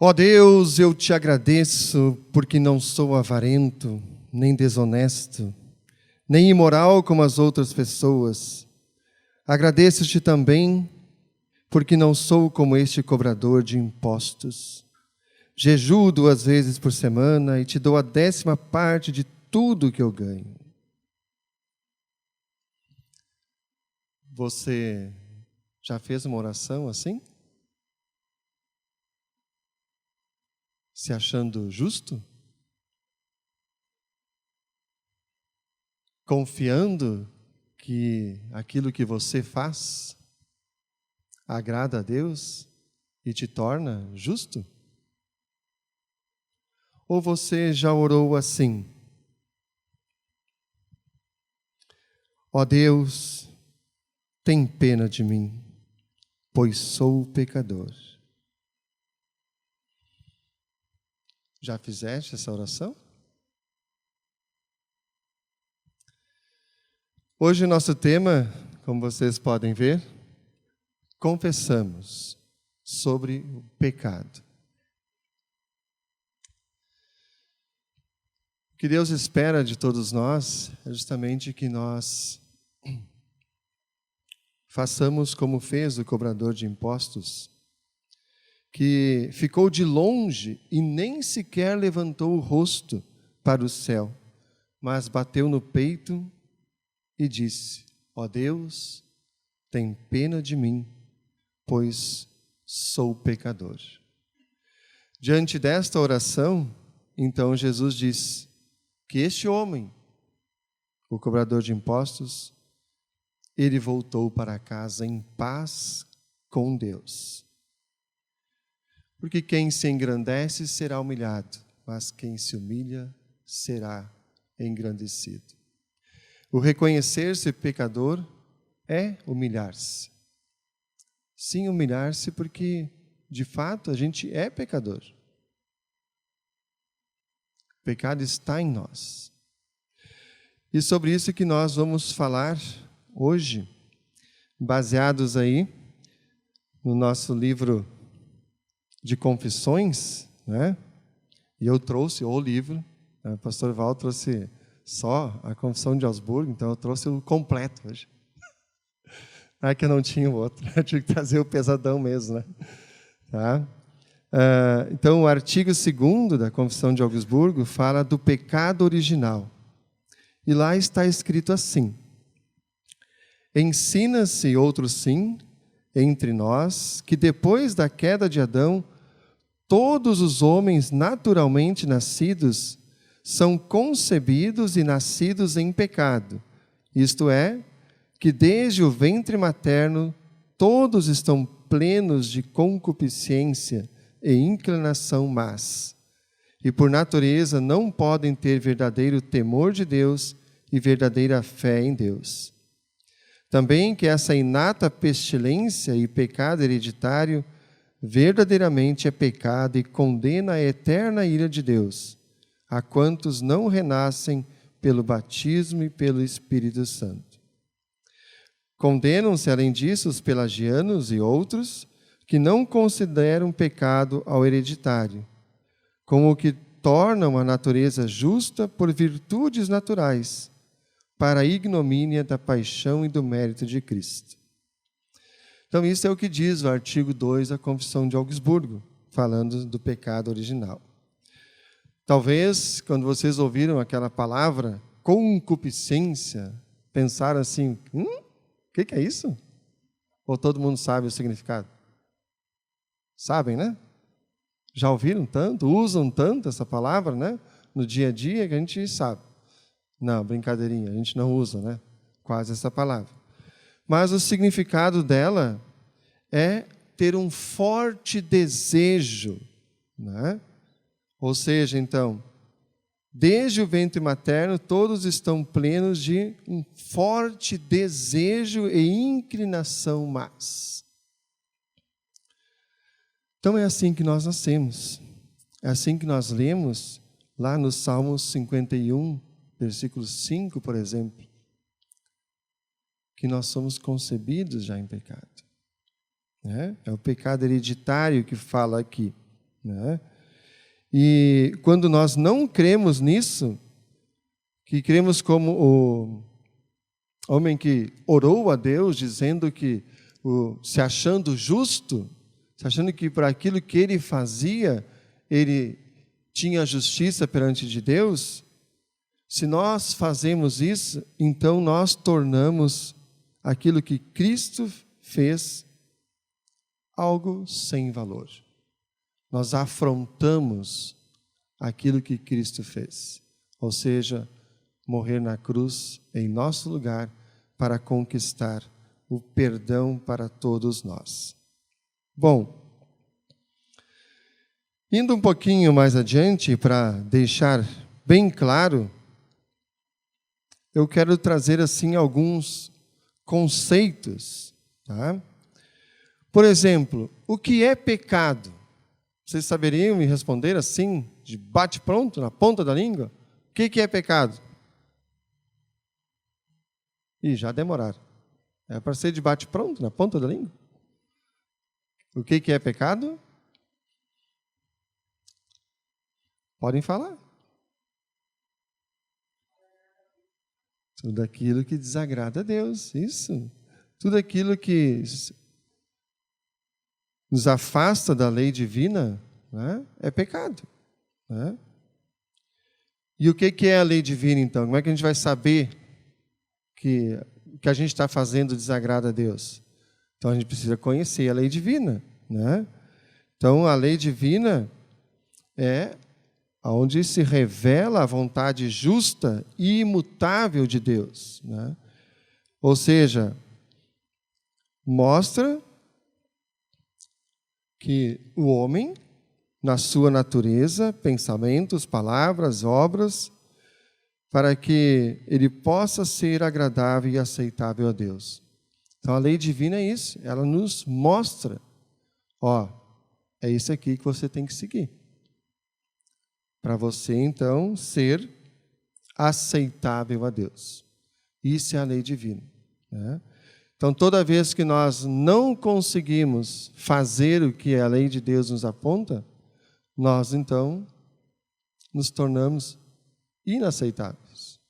Ó Deus, eu te agradeço porque não sou avarento, nem desonesto, nem imoral como as outras pessoas. Agradeço-te também porque não sou como este cobrador de impostos. Jejuo 2 vezes por semana e te dou a 10ª parte de tudo que eu ganho. Você já fez uma oração assim? Se achando justo? Confiando que aquilo que você faz agrada a Deus e te torna justo? Ou você já orou assim? Ó Deus, tem pena de mim, pois sou pecador. Já fizeste essa oração? Hoje nosso tema, como vocês podem ver, confessamos sobre o pecado. O que Deus espera de todos nós é justamente que nós façamos como fez o cobrador de impostos, que ficou de longe e nem sequer levantou o rosto para o céu, mas bateu no peito e disse: ó Deus, tem pena de mim, pois sou pecador. Diante desta oração, então Jesus diz que este homem, o cobrador de impostos, ele voltou para casa em paz com Deus. Porque quem se engrandece será humilhado, mas quem se humilha será engrandecido. O reconhecer-se pecador é humilhar-se. Sim, humilhar-se porque, de fato, a gente é pecador. O pecado está em nós. E sobre isso que nós vamos falar hoje, baseados aí no nosso livro de confissões, né? E eu trouxe o livro, o pastor Val trouxe só a Confissão de Augsburgo, então eu trouxe o completo hoje. Não é que eu não tinha o outro, eu tive que trazer o pesadão mesmo, né? Tá? Então o artigo 2º da Confissão de Augsburgo fala do pecado original. E lá está escrito assim: ensina-se outro sim, entre nós, que depois da queda de Adão, todos os homens naturalmente nascidos são concebidos e nascidos em pecado. Isto é, que desde o ventre materno todos estão plenos de concupiscência e inclinação más. E por natureza não podem ter verdadeiro temor de Deus e verdadeira fé em Deus. Também que essa inata pestilência e pecado hereditário verdadeiramente é pecado e condena a eterna ira de Deus a quantos não renascem pelo batismo e pelo Espírito Santo. Condenam-se, além disso, os pelagianos e outros que não consideram pecado ao hereditário, como o que tornam a natureza justa por virtudes naturais, para a ignomínia da paixão e do mérito de Cristo. Então, isso é o que diz o artigo 2 da Confissão de Augsburgo, falando do pecado original. Talvez, quando vocês ouviram aquela palavra, concupiscência, pensaram assim, o que é isso? Ou todo mundo sabe o significado? Sabem, né? Já ouviram tanto, usam tanto essa palavra, né? No dia a dia que a gente sabe. Não, brincadeirinha, a gente não usa, né? Quase essa palavra. Mas o significado dela é ter um forte desejo, né? Ou seja, então, desde o ventre materno, todos estão plenos de um forte desejo e inclinação más. Então é assim que nós nascemos. É assim que nós lemos lá no Salmo 51, versículo 5, por exemplo, que nós somos concebidos já em pecado. É o pecado hereditário que fala aqui. né? E quando nós não cremos nisso, que cremos como o homem que orou a Deus, dizendo que, se achando justo, se achando que por aquilo que ele fazia, ele tinha justiça perante de Deus, se nós fazemos isso, então nós tornamos aquilo que Cristo fez algo sem valor. Nós afrontamos aquilo que Cristo fez, ou seja, morrer na cruz em nosso lugar para conquistar o perdão para todos nós. Bom, indo um pouquinho mais adiante para deixar bem claro, eu quero trazer assim alguns conceitos, tá? Por exemplo, o que é pecado? Vocês saberiam me responder assim, de bate-pronto, na ponta da língua? O que é pecado? Ih, já demoraram. É para ser de bate-pronto, na ponta da língua? O que é pecado? Podem falar. Tudo aquilo que desagrada a Deus, isso. Tudo aquilo que nos afasta da lei divina, né, é pecado, né? E o que é a lei divina, então? Como é que a gente vai saber que o que a gente está fazendo desagrada a Deus? Então, a gente precisa conhecer a lei divina, né? Então, a lei divina é onde se revela a vontade justa e imutável de Deus, né? Ou seja, mostra que o homem, na sua natureza, pensamentos, palavras, obras, para que ele possa ser agradável e aceitável a Deus. Então, a lei divina é isso, ela nos mostra, é isso aqui que você tem que seguir. Para você, então, ser aceitável a Deus. Isso é a lei divina, né? Então, toda vez que nós não conseguimos fazer o que a lei de Deus nos aponta, nós, então, nos tornamos inaceitáveis.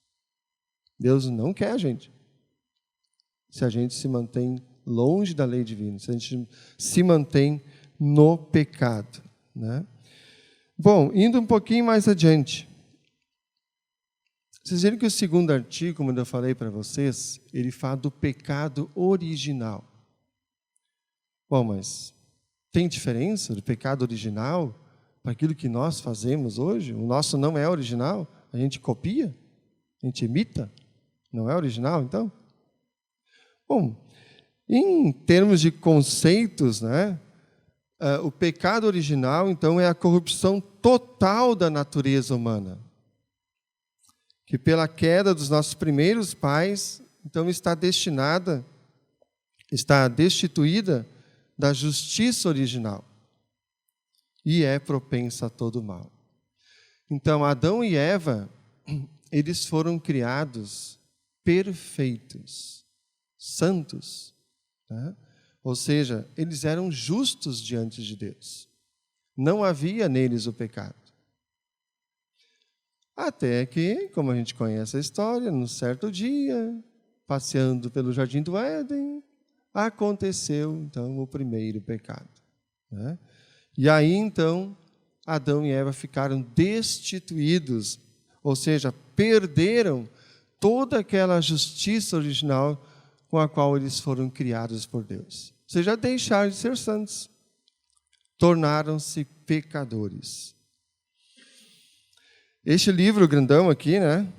Deus não quer a gente. Se a gente se mantém longe da lei divina, se a gente se mantém no pecado, né? Bom, indo um pouquinho mais adiante. Vocês viram que o segundo artigo, como eu falei para vocês, ele fala do pecado original. Bom, mas tem diferença do pecado original para aquilo que nós fazemos hoje? O nosso não é original? A gente copia? A gente imita? Não é original, então? Bom, em termos de conceitos, né? O pecado original, então, é a corrupção total da natureza humana, que pela queda dos nossos primeiros pais, então está destituída da justiça original e é propensa a todo mal. Então, Adão e Eva, eles foram criados perfeitos, santos, né? Ou seja, eles eram justos diante de Deus. Não havia neles o pecado. Até que, como a gente conhece a história, num certo dia, passeando pelo Jardim do Éden, aconteceu, então, o primeiro pecado, né? E aí, então, Adão e Eva ficaram destituídos, ou seja, perderam toda aquela justiça original com a qual eles foram criados por Deus. Ou seja, deixaram de ser santos, tornaram-se pecadores. Este livro grandão aqui, né?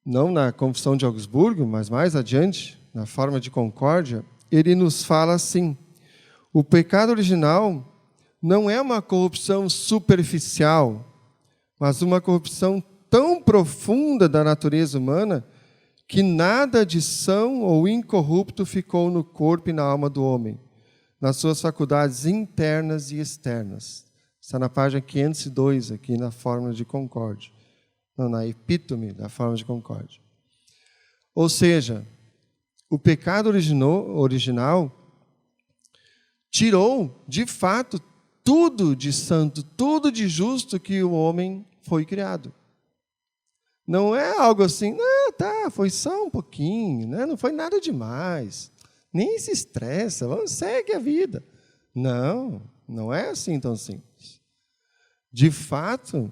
Não na Confissão de Augsburgo, mas mais adiante, na Forma de Concórdia, ele nos fala assim: o pecado original não é uma corrupção superficial, mas uma corrupção tão profunda da natureza humana que nada de são ou incorrupto ficou no corpo e na alma do homem, nas suas faculdades internas e externas. Está na página 502, aqui na Fórmula de Concórdia. Não, na epítome da Fórmula de Concórdia. Ou seja, o pecado original tirou, de fato, tudo de santo, tudo de justo que o homem foi criado. Não é algo assim, foi só um pouquinho, né? Não foi nada demais. Nem se estressa, segue a vida. Não, não é assim tão simples. De fato,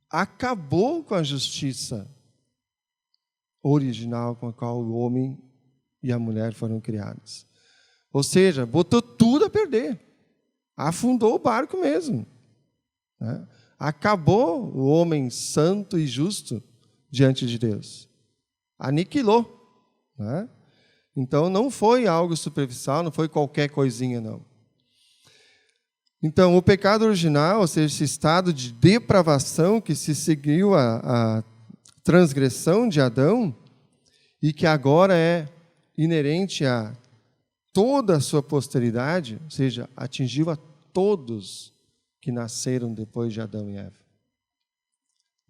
acabou com a justiça original com a qual o homem e a mulher foram criados. Ou seja, botou tudo a perder. Afundou o barco mesmo. Né? Acabou o homem santo e justo diante de Deus. Aniquilou. Né? Então, não foi algo superficial, não foi qualquer coisinha, não. Então, o pecado original, ou seja, esse estado de depravação que se seguiu a transgressão de Adão e que agora é inerente a toda a sua posteridade, ou seja, atingiu a todos que nasceram depois de Adão e Eva.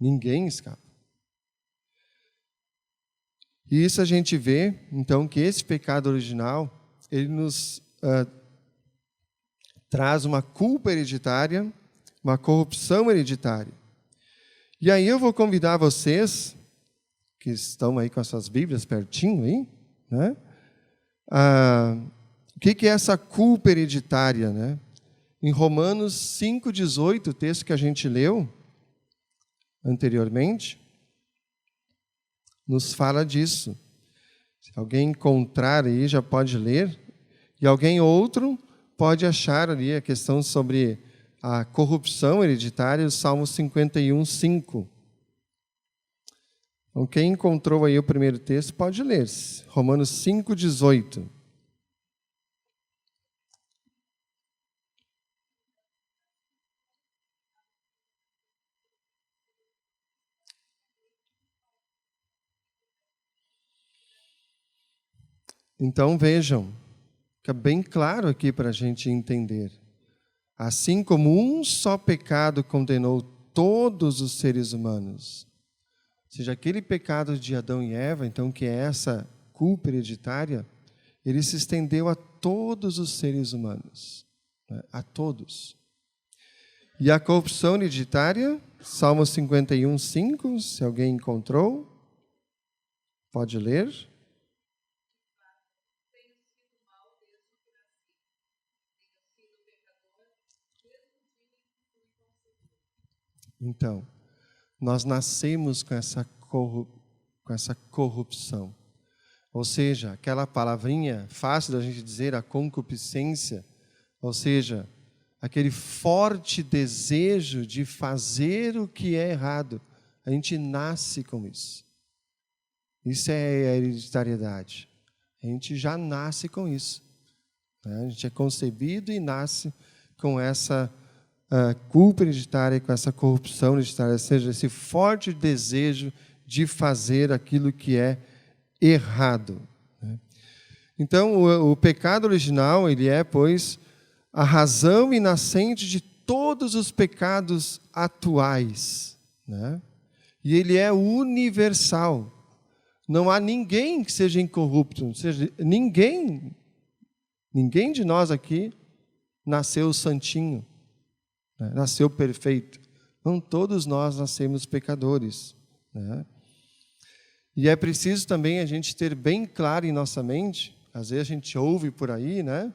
Ninguém escapa. E isso a gente vê, então, que esse pecado original, ele nos traz uma culpa hereditária, uma corrupção hereditária. E aí eu vou convidar vocês, que estão aí com as suas Bíblias pertinho aí, né? O que é essa culpa hereditária, né? Em Romanos 5,18, o texto que a gente leu anteriormente, nos fala disso. Se alguém encontrar aí, já pode ler. E alguém outro pode achar ali a questão sobre a corrupção hereditária, o Salmo 51:5. Então, quem encontrou aí o primeiro texto pode ler. Romanos 5,18. Então, vejam, fica bem claro aqui para a gente entender. Assim como um só pecado condenou todos os seres humanos, ou seja, aquele pecado de Adão e Eva, então, que é essa culpa hereditária, ele se estendeu a todos os seres humanos, né? A todos. E a corrupção hereditária, Salmo 51:5, se alguém encontrou, pode ler. Então, nós nascemos com essa corrupção. Ou seja, aquela palavrinha fácil da gente dizer, a concupiscência, ou seja, aquele forte desejo de fazer o que é errado. A gente nasce com isso. Isso é a hereditariedade. A gente já nasce com isso. A gente é concebido e nasce com essa culpa hereditária, com essa corrupção hereditária, ou seja, esse forte desejo de fazer aquilo que é errado. Então, o pecado original, ele é, pois, a razão e nascente de todos os pecados atuais, né? E ele é universal. Não há ninguém que seja incorrupto, ou seja, ninguém de nós aqui nasceu santinho, né? Nasceu perfeito. Não, todos nós nascemos pecadores, né? E é preciso também a gente ter bem claro em nossa mente, às vezes a gente ouve por aí, né?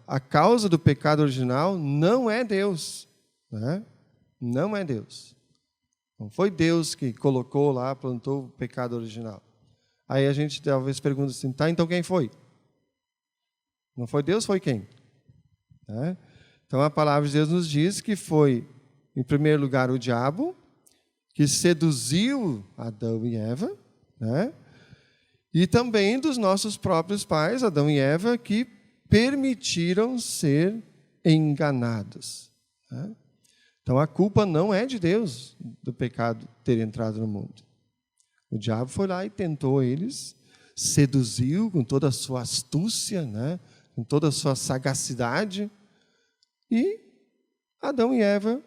A causa do pecado original não é Deus, né? Não é Deus. Não foi Deus que colocou lá, plantou o pecado original. Aí a gente talvez pergunta assim, tá, então quem foi? Não foi Deus, foi quem? Né? Então a palavra de Deus nos diz que foi, em primeiro lugar, o diabo, que seduziu Adão e Eva, né? E também dos nossos próprios pais, Adão e Eva, que permitiram ser enganados, né? Então a culpa não é de Deus do pecado ter entrado no mundo. O diabo foi lá e tentou eles, seduziu com toda a sua astúcia, né? Com toda a sua sagacidade, e Adão e Eva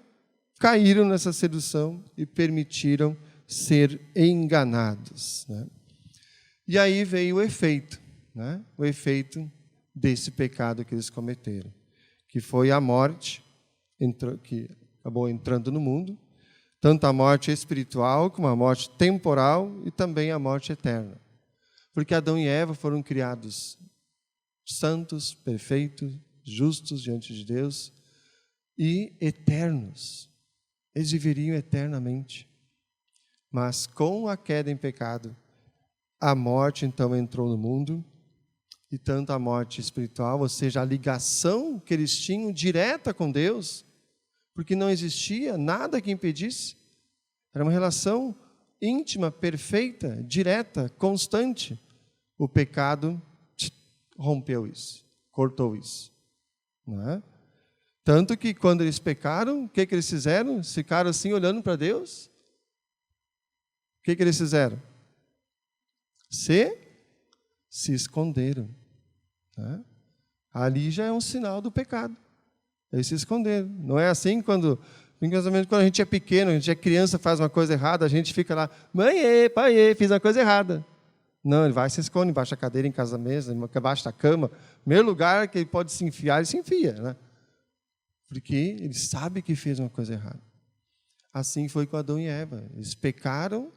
caíram nessa sedução e permitiram ser enganados, né? E aí veio o efeito, né? O efeito desse pecado que eles cometeram. que foi a morte, que acabou entrando no mundo, tanto a morte espiritual como a morte temporal e também a morte eterna. Porque Adão e Eva foram criados santos, perfeitos, justos diante de Deus e eternos. Eles viveriam eternamente. Mas com a queda em pecado, a morte então entrou no mundo, e tanto a morte espiritual, ou seja, a ligação que eles tinham direta com Deus, porque não existia nada que impedisse. Era uma relação íntima, perfeita, direta, constante. O pecado rompeu isso, cortou isso. Não é? Tanto que quando eles pecaram, o que eles fizeram? Eles ficaram assim olhando para Deus. O que eles fizeram? Se esconderam. Né? Ali já é um sinal do pecado. Eles se esconderam. Não é assim quando a gente é pequeno, a gente é criança, faz uma coisa errada, a gente fica lá, mãe, pai, fiz uma coisa errada. Não, ele vai se esconde embaixo da cadeira, em casa mesa, embaixo da cama. Primeiro lugar que ele pode se enfiar, ele se enfia. Né? Porque ele sabe que fez uma coisa errada. Assim foi com Adão e Eva. Eles pecaram,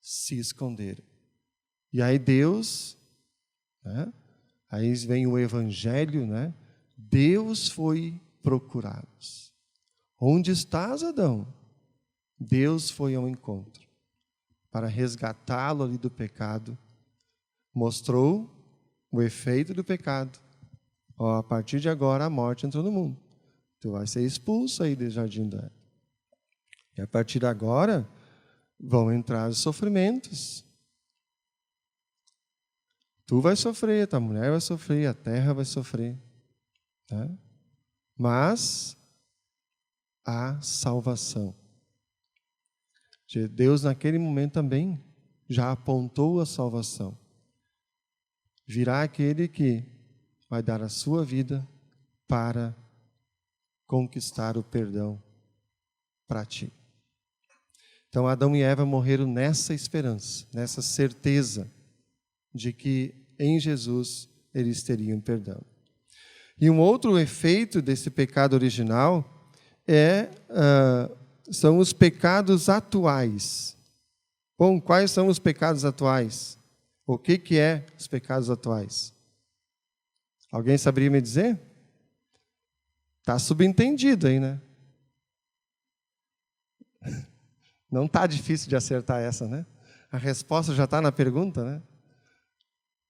se esconderam. E aí Deus, né? Aí vem o Evangelho, né? Deus foi procurá-los. Onde estás, Adão? Deus foi ao encontro para resgatá-lo ali do pecado. Mostrou o efeito do pecado. Ó, a partir de agora a morte entrou no mundo. Tu vai ser expulso aí do jardim do Éden. E a partir de agora vão entrar os sofrimentos. Tu vai sofrer, tua mulher vai sofrer, a terra vai sofrer. Tá? Mas há salvação. Deus naquele momento também já apontou a salvação. Virá aquele que vai dar a sua vida para conquistar o perdão para ti. Então Adão e Eva morreram nessa esperança, nessa certeza de que em Jesus eles teriam perdão. E um outro efeito desse pecado original são os pecados atuais. Bom, quais são os pecados atuais? O que é os pecados atuais? Alguém saberia me dizer? Está subentendido aí, né? Não está difícil de acertar essa, né? A resposta já está na pergunta, né?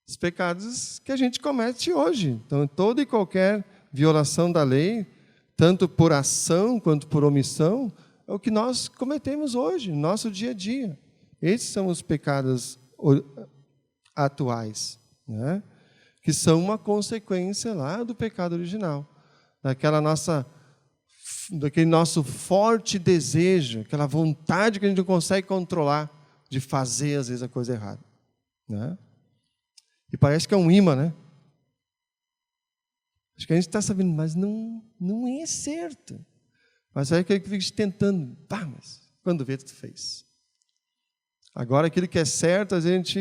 Os pecados que a gente comete hoje. Então, toda e qualquer violação da lei, tanto por ação quanto por omissão, é o que nós cometemos hoje, no nosso dia a dia. Esses são os pecados atuais, né? Que são uma consequência lá do pecado original. Daquele nosso forte desejo, aquela vontade que a gente não consegue controlar de fazer, às vezes, a coisa errada. Né? E parece que é um imã, né? Acho que a gente está sabendo, mas não é certo. Mas é aquele que fica tentando, mas quando vê, tu fez. Agora, aquilo que é certo, a gente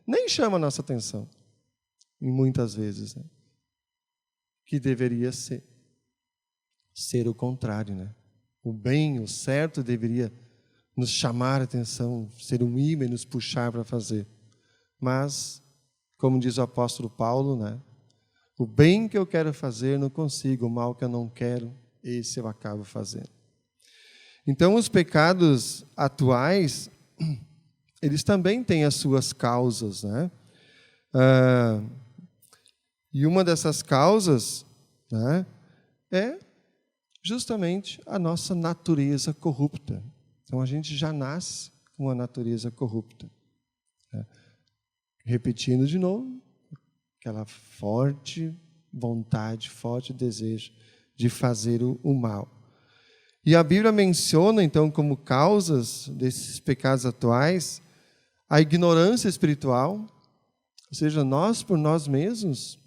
nem chama a nossa atenção. E muitas vezes, né? Que deveria ser o contrário, né? O bem, o certo deveria nos chamar a atenção, ser um imã e nos puxar para fazer. Mas, como diz o apóstolo Paulo, né? O bem que eu quero fazer não consigo, o mal que eu não quero, esse eu acabo fazendo. Então, os pecados atuais, eles também têm as suas causas, né? E uma dessas causas, né, é justamente a nossa natureza corrupta. Então, a gente já nasce com a natureza corrupta. Né? Repetindo de novo, aquela forte vontade, forte desejo de fazer o mal. E a Bíblia menciona, então, como causas desses pecados atuais, a ignorância espiritual, ou seja, nós, por nós mesmos,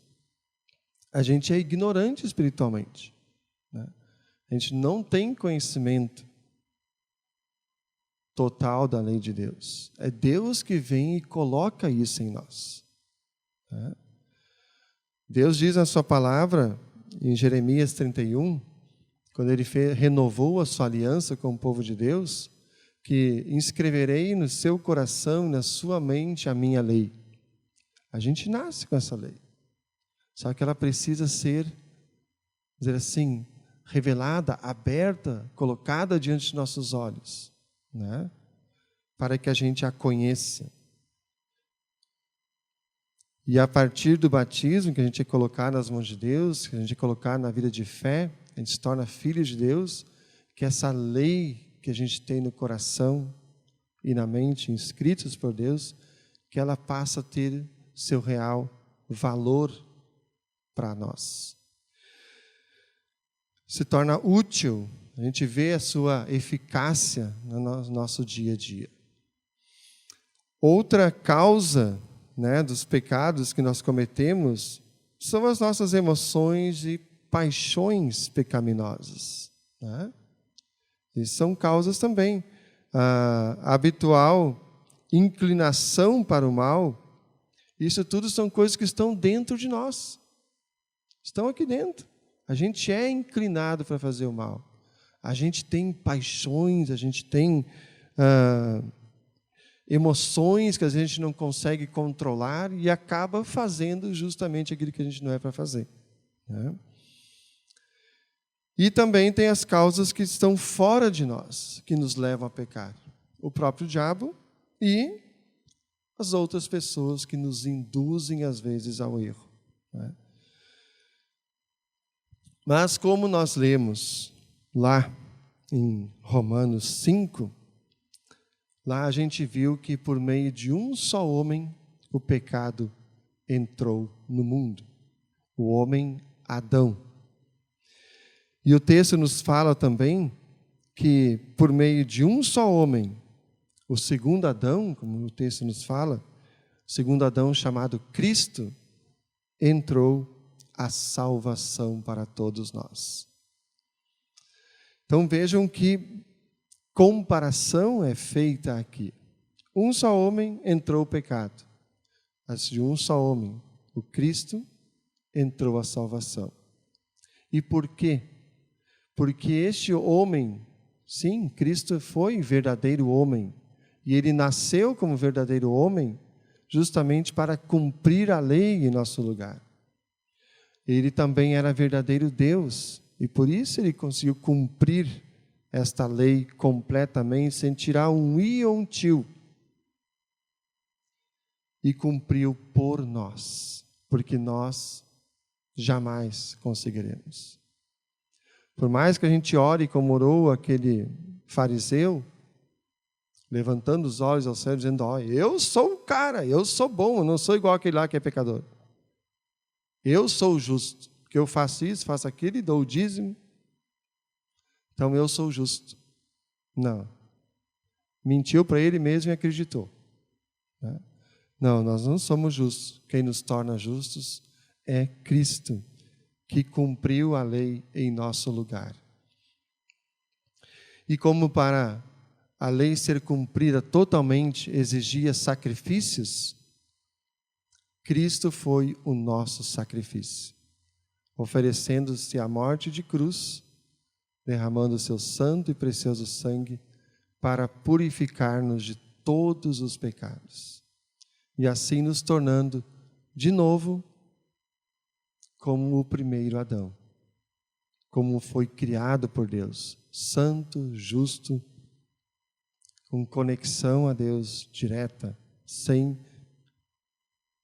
a gente é ignorante espiritualmente. Né? A gente não tem conhecimento total da lei de Deus. É Deus que vem e coloca isso em nós. Né? Deus diz na sua palavra, em Jeremias 31, quando ele renovou a sua aliança com o povo de Deus, que inscreverei no seu coração e na sua mente a minha lei. A gente nasce com essa lei. Só que ela precisa ser, dizer assim, revelada, aberta, colocada diante de nossos olhos, né? Para que a gente a conheça. E a partir do batismo, que a gente é colocar nas mãos de Deus, que a gente é colocar na vida de fé, a gente se torna filho de Deus, que essa lei que a gente tem no coração e na mente, inscritos por Deus, que ela passa a ter seu real valor para nós. Se torna útil, a gente vê a sua eficácia no nosso dia a dia. Outra causa, né, dos pecados que nós cometemos são as nossas emoções e paixões pecaminosas, né? E são causas também. A habitual inclinação para o mal, isso tudo são coisas que estão dentro de nós. Estão aqui dentro. A gente é inclinado para fazer o mal. A gente tem paixões, a gente tem emoções que a gente não consegue controlar e acaba fazendo justamente aquilo que a gente não é para fazer, né? E também tem as causas que estão fora de nós, que nos levam a pecar. O próprio diabo e as outras pessoas que nos induzem, às vezes, ao erro, né? Mas como nós lemos lá em Romanos 5, lá a gente viu que por meio de um só homem o pecado entrou no mundo, o homem Adão. E o texto nos fala também que por meio de um só homem, o segundo Adão, como o texto nos fala, o segundo Adão chamado Cristo, entrou a salvação para todos nós. Então vejam que comparação é feita aqui. Um só homem entrou o pecado, mas de um só homem, o Cristo, entrou a salvação. E por quê? Porque este homem, sim, Cristo foi verdadeiro homem, e ele nasceu como verdadeiro homem justamente para cumprir a lei em nosso lugar. Ele também era verdadeiro Deus, e por isso ele conseguiu cumprir esta lei completamente, sem tirar um i ou um tio. E cumpriu por nós, porque nós jamais conseguiremos. Por mais que a gente ore como orou aquele fariseu, levantando os olhos ao céu, dizendo, eu sou o cara, eu sou bom, eu não sou igual aquele lá que é pecador. Eu sou justo, porque eu faço isso, faço aquilo e dou o dízimo. Então eu sou justo. Não. Mentiu para ele mesmo e acreditou, né? Não, nós não somos justos. Quem nos torna justos é Cristo, que cumpriu a lei em nosso lugar. E como para a lei ser cumprida totalmente exigia sacrifícios, Cristo foi o nosso sacrifício, oferecendo-se à morte de cruz, derramando o seu santo e precioso sangue para purificar-nos de todos os pecados, e assim nos tornando de novo como o primeiro Adão, como foi criado por Deus, santo, justo, com conexão a Deus direta, sem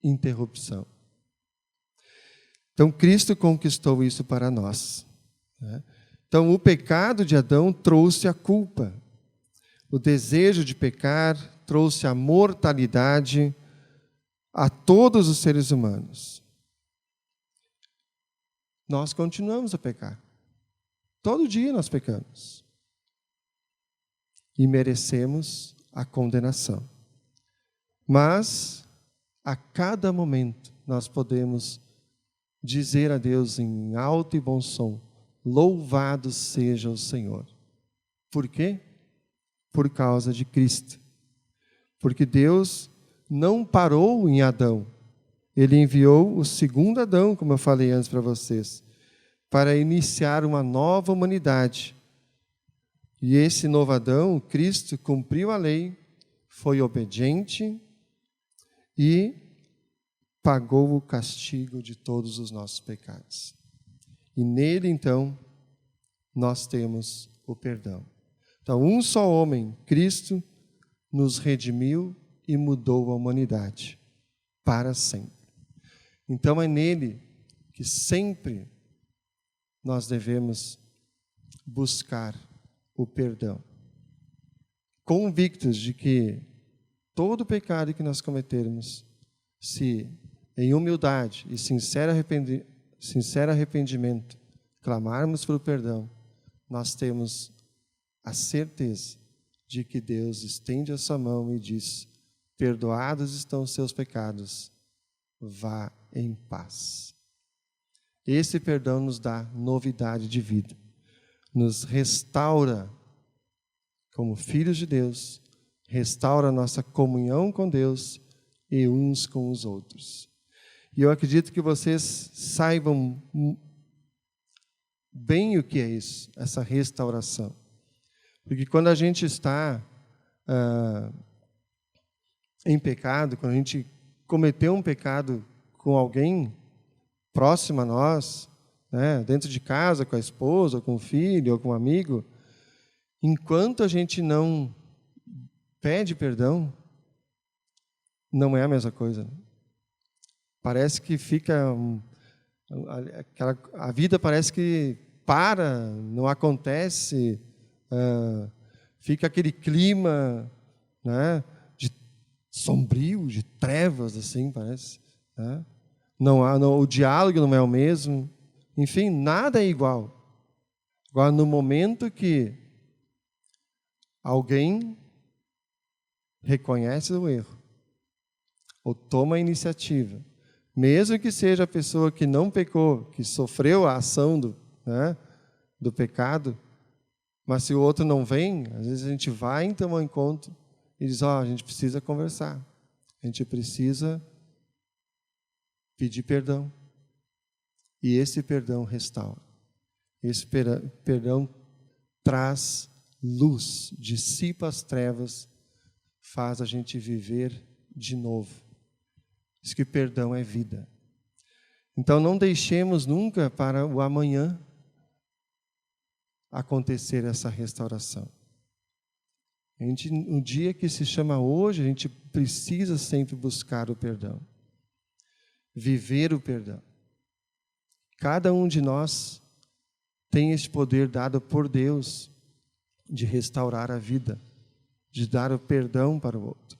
interrupção. Então, Cristo conquistou isso para nós, né? Então, o pecado de Adão trouxe a culpa. O desejo de pecar trouxe a mortalidade a todos os seres humanos. Nós continuamos a pecar. Todo dia nós pecamos. E merecemos a condenação. Mas, a cada momento, nós podemos dizer a Deus em alto e bom som, louvado seja o Senhor. Por quê? Por causa de Cristo. Porque Deus não parou em Adão. Ele enviou o segundo Adão, como eu falei antes para vocês, para iniciar uma nova humanidade. E esse novo Adão, Cristo, cumpriu a lei, foi obediente e pagou o castigo de todos os nossos pecados. E nele, então, nós temos o perdão. Então, um só homem, Cristo, nos redimiu e mudou a humanidade para sempre. Então, é nele que sempre nós devemos buscar o perdão, convictos de que todo pecado que nós cometermos, se em humildade e sincero arrependimento clamarmos pelo perdão, nós temos a certeza de que Deus estende a sua mão e diz: perdoados estão os seus pecados, vá em paz. Esse perdão nos dá novidade de vida, nos restaura como filhos de Deus, restaura a nossa comunhão com Deus e uns com os outros. E eu acredito que vocês saibam bem o que é isso, essa restauração. Porque quando a gente está em pecado, quando a gente cometeu um pecado com alguém próximo a nós, né, dentro de casa, com a esposa, ou com o filho, ou com um amigo, enquanto a gente não pede perdão, não é a mesma coisa. Parece que fica a vida parece que para, não acontece, fica aquele clima, né, de sombrio, de trevas, assim, parece, né? O diálogo não é o mesmo, enfim, nada é igual. Agora, no momento que alguém reconhece o erro, ou toma a iniciativa, mesmo que seja a pessoa que não pecou, que sofreu a ação do pecado, mas se o outro não vem, às vezes a gente vai então ao encontro e diz: a gente precisa conversar, a gente precisa pedir perdão. E esse perdão restaura. Esse perdão traz luz, dissipa as trevas, faz a gente viver de novo. Diz que perdão é vida. Então não deixemos nunca para o amanhã acontecer essa restauração. No dia que se chama hoje, a gente precisa sempre buscar o perdão. Viver o perdão. Cada um de nós tem esse poder dado por Deus de restaurar a vida, de dar o perdão para o outro.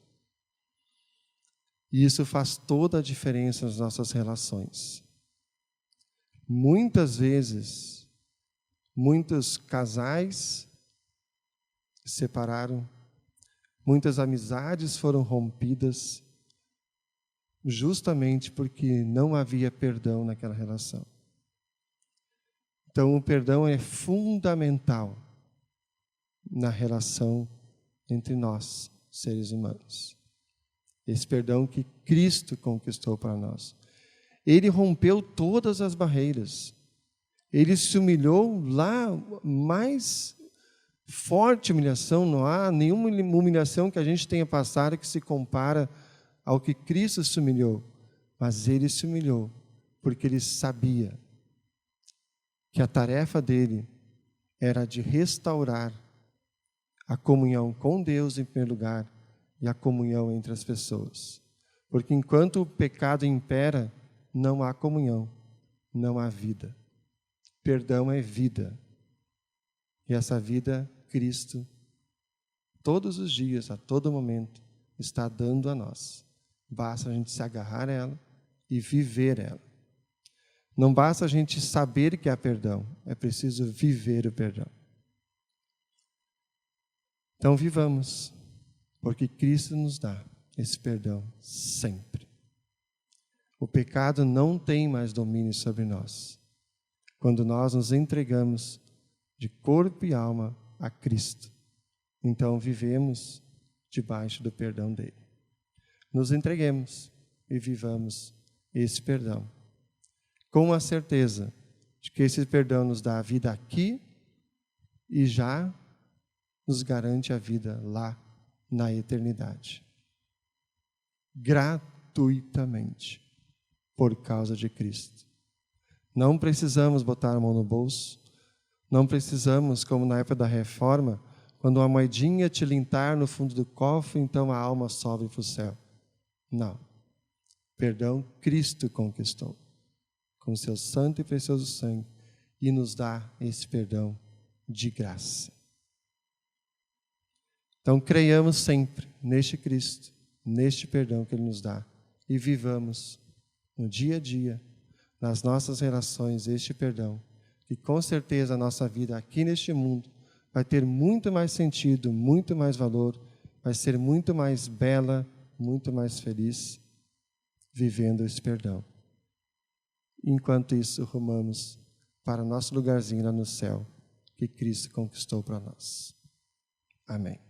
E isso faz toda a diferença nas nossas relações. Muitas vezes, muitos casais se separaram, muitas amizades foram rompidas, justamente porque não havia perdão naquela relação. Então, o perdão é fundamental na relação entre nós, seres humanos. Esse perdão que Cristo conquistou para nós. Ele rompeu todas as barreiras. Ele se humilhou lá, mais forte humilhação, não há nenhuma humilhação que a gente tenha passado que se compara ao que Cristo se humilhou. Mas ele se humilhou porque ele sabia que a tarefa dele era de restaurar a comunhão com Deus em primeiro lugar e a comunhão entre as pessoas. Porque enquanto o pecado impera, não há comunhão, não há vida. Perdão é vida. E essa vida, Cristo, todos os dias, a todo momento, está dando a nós. Basta a gente se agarrar a ela e viver ela. Não basta a gente saber que há perdão, é preciso viver o perdão. Então vivamos, porque Cristo nos dá esse perdão sempre. O pecado não tem mais domínio sobre nós, quando nós nos entregamos de corpo e alma a Cristo. Então vivemos debaixo do perdão dele. Nos entreguemos e vivamos esse perdão, com a certeza de que esse perdão nos dá a vida aqui e já nos garante a vida lá na eternidade. Gratuitamente, por causa de Cristo. Não precisamos botar a mão no bolso, não precisamos, como na época da reforma, quando uma moedinha tilintar no fundo do cofre, então a alma sobe para o céu. Não. Perdão Cristo conquistou, com seu santo e precioso sangue, e nos dá esse perdão de graça. Então, creiamos sempre neste Cristo, neste perdão que Ele nos dá, e vivamos no dia a dia, nas nossas relações, este perdão, que com certeza a nossa vida aqui neste mundo vai ter muito mais sentido, muito mais valor, vai ser muito mais bela, muito mais feliz, vivendo esse perdão. Enquanto isso, rumamos para o nosso lugarzinho lá no céu, que Cristo conquistou para nós. Amém.